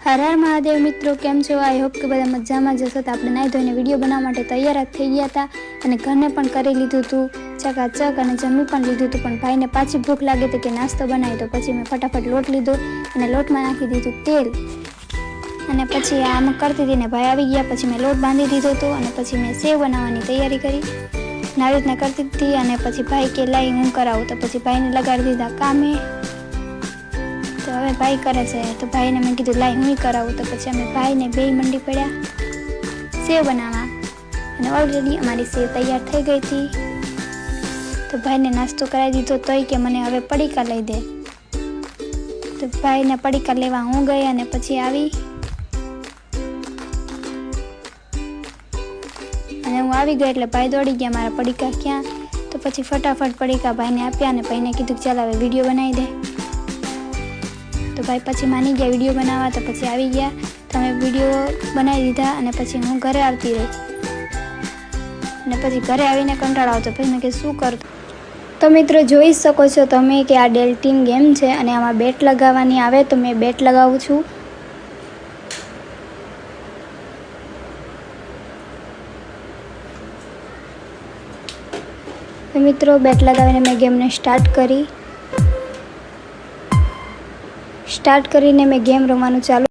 हर हर महादेव मित्रों, केम छो? I hope के बधा मजामां ज हशो। तो आपणे नाई धोईने विडियो बनाववा माटे तैयार थई गया हता अने घरने पण करी लीधुं हतुं चकाचक अने जमी पण लीधुं हतुं। पण भाईने पाછી भूख लागी तो के नास्तो बनावी, तो पछी मैं फटाफट लोट लीधो अने लोटमां नाखी दीधुं तेल अने पछी आम करती हती ने भाई आवी गया। पछी मैं लोट बांधी दीधो हतो अने पछी मैं सेव बनाववानी तैयारी करी। આવી રીતના કરતી હતી અને પછી ભાઈ કે લાઈ હું કરાવું, તો પછી ભાઈને લગાડી દીધા કામે। તો હવે ભાઈ કરે છે તો ભાઈને મેં કીધું લાઈ હું કરાવું, તો પછી અમે ભાઈને બે મંડી પડ્યા સેવ બનાવવા અને ઓલરેડી અમારી સેવ તૈયાર થઈ ગઈ હતી। તો ભાઈને નાસ્તો કરાવી દીધો તોય કે મને હવે પડીકા લઈ દે। તો ભાઈને પડીકા લેવા હું ગઈ અને પછી આવી અને હું આવી ગઈ એટલે ભાઈ દોડી ગયા મારા પડીકા ક્યાં। તો પછી ફટાફટ પડીકા ભાઈને આપ્યા અને ભાઈને કીધું ચાલ હવે વિડીયો બનાવી દે। તો ભાઈ પછી માની ગયા વિડીયો બનાવવા। તો પછી આવી ગયા તો અમે વિડીયો બનાવી દીધા અને પછી હું ઘરે આવતી રહી અને પછી ઘરે આવીને કંટાળો આવતો। પછી મેં કીધું શું કરું। તો મિત્રો જોઈ શકો છો તમે કે આ ડેલ્ટીન ગેમ છે અને આમાં બેટ લગાવવાની આવે। તો મેં બેટ લગાવું છું। तो मित्रों बेट लगावीने मैं गेम ने स्टार्ट करीने मैं गेम रमवानुं चालू